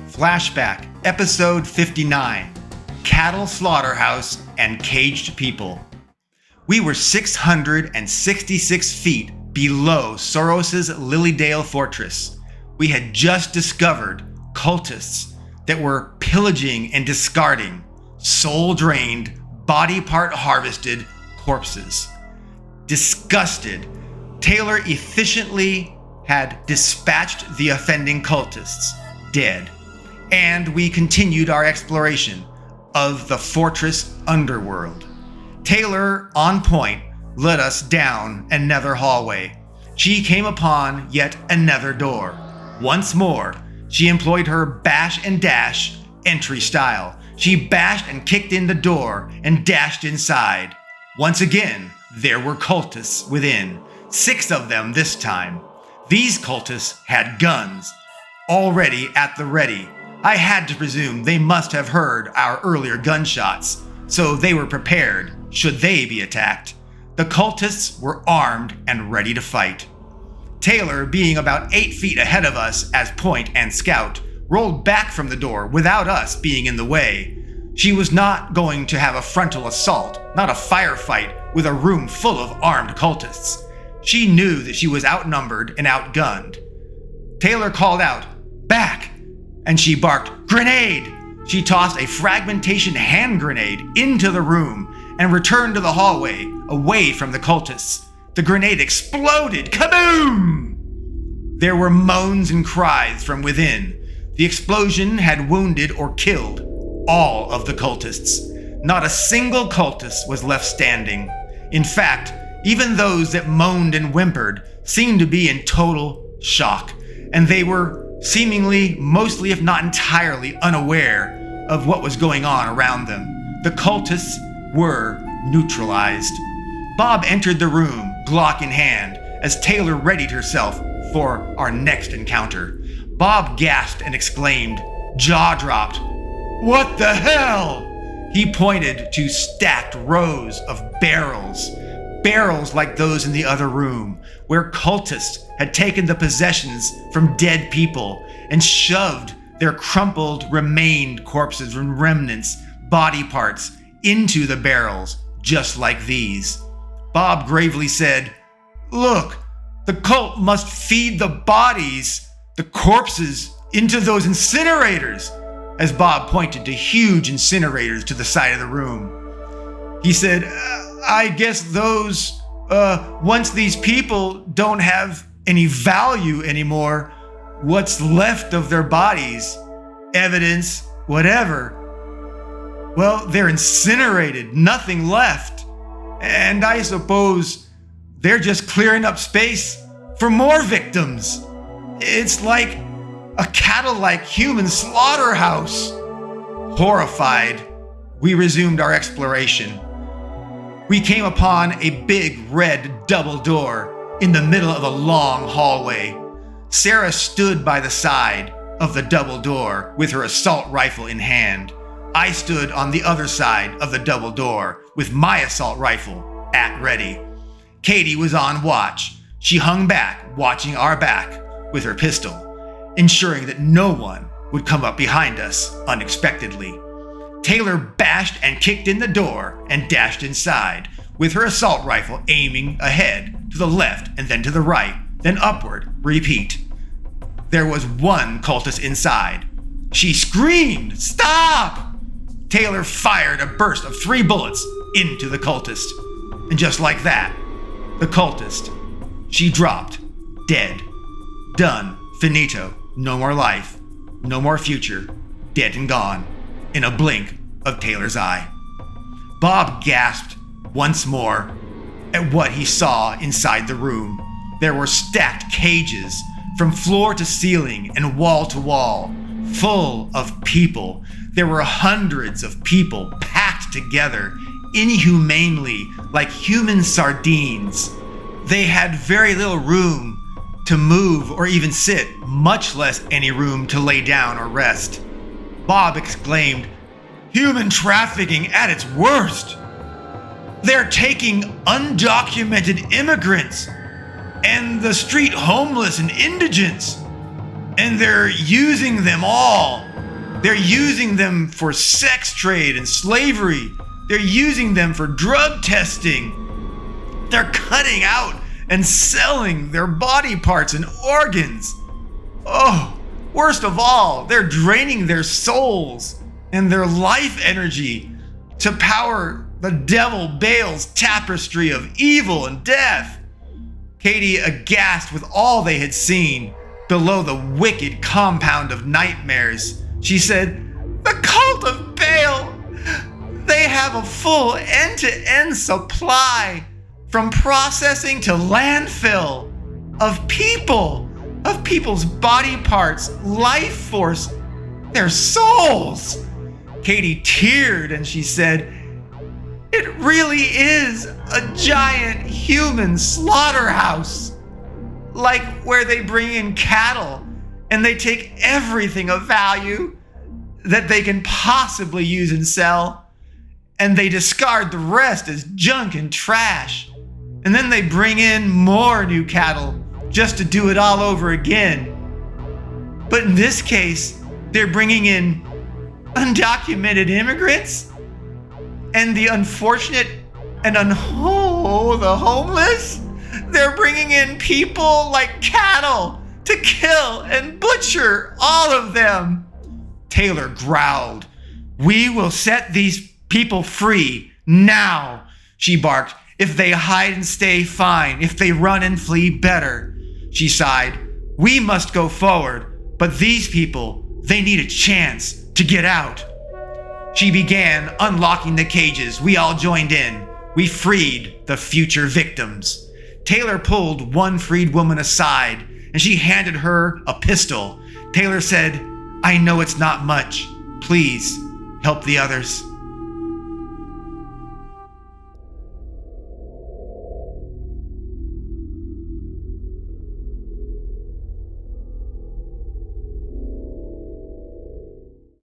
Flashback, Episode 59, Cattle Slaughterhouse and Caged People. We were 666 feet below Soros's Lilydale Fortress. We had just discovered cultists that were pillaging and discarding soul-drained, body-part harvested corpses. Disgusted, Taylor efficiently had dispatched the offending cultists, dead, and we continued our exploration of the fortress underworld. Taylor, on point, led us down another hallway. She came upon yet another door. Once more, she employed her bash and dash entry style. She bashed and kicked in the door and dashed inside. Once again, there were cultists within, 6 of them this time. These cultists had guns, already at the ready. I had to presume they must have heard our earlier gunshots, so they were prepared should they be attacked. The cultists were armed and ready to fight. Taylor, being about 8 feet ahead of us as point and scout, rolled back from the door without us being in the way. She was not going to have a frontal assault, not a firefight with a room full of armed cultists. She knew that she was outnumbered and outgunned. Taylor called out, "Back!" and she barked, "Grenade!" She tossed a fragmentation hand grenade into the room and returned to the hallway, away from the cultists. The grenade exploded. Kaboom! There were moans and cries from within. The explosion had wounded or killed all of the cultists. Not a single cultist was left standing. In fact, even those that moaned and whimpered seemed to be in total shock, and they were seemingly, mostly if not entirely, unaware of what was going on around them. The cultists were neutralized. Bob entered the room, Glock in hand, as Taylor readied herself for our next encounter. Bob gasped and exclaimed, jaw dropped, "What the hell?" He pointed to stacked rows of barrels like those in the other room, where cultists had taken the possessions from dead people and shoved their crumpled remained corpses and remnants, body parts, into the barrels, just like these. Bob gravely said, "Look, the cult must feed the bodies, the corpses, into those incinerators," as Bob pointed to huge incinerators to the side of the room. He said, "I guess those, once these people don't have any value anymore, what's left of their bodies, evidence, whatever, well, they're incinerated, nothing left. And I suppose they're just clearing up space for more victims. It's like a cattle-like human slaughterhouse." Horrified, we resumed our exploration. We came upon a big red double door in the middle of a long hallway. Sarah stood by the side of the double door with her assault rifle in hand. I stood on the other side of the double door with my assault rifle at ready. Katie was on watch. She hung back, watching our back with her pistol, ensuring that no one would come up behind us unexpectedly. Taylor bashed and kicked in the door and dashed inside, with her assault rifle aiming ahead, to the left and then to the right, then upward, repeat. There was one cultist inside. She screamed, "Stop!" Taylor fired a burst of 3 bullets into the cultist. And just like that, the cultist, she dropped, dead. Done, finito, no more life, no more future, dead and gone, in a blink of Taylor's eye. Bob gasped once more at what he saw inside the room. There were stacked cages from floor to ceiling and wall to wall, full of people. There were hundreds of people packed together inhumanely like human sardines. They had very little room to move or even sit, much less any room to lay down or rest. Bob exclaimed, "Human trafficking at its worst. They're taking undocumented immigrants and the street homeless and indigents, and they're using them all They're using them for sex trade and slavery. They're using them for drug testing. They're cutting out and selling their body parts and organs. Oh, worst of all, they're draining their souls and their life energy to power the devil Baal's tapestry of evil and death. Katie, aghast with all they had seen below the wicked compound of nightmares, she said, "The cult of Baal, they have a full end-to-end supply from processing to landfill of people's body parts, life force, their souls." Katie teared and she said, "It really is a giant human slaughterhouse, like where they bring in cattle and they take everything of value that they can possibly use and sell, and they discard the rest as junk and trash. And then they bring in more new cattle just to do it all over again. But in this case, they're bringing in undocumented immigrants and the unfortunate and the homeless. They're bringing in people like cattle to kill and butcher all of them." Taylor growled. "We will set these people free now," she barked. "If they hide and stay, fine. If they run and flee, better." She sighed. "We must go forward, but these people, they need a chance to get out." She began unlocking the cages. We all joined in. We freed the future victims. Taylor pulled one freed woman aside and she handed her a pistol. Taylor said, "I know it's not much. Please help the others."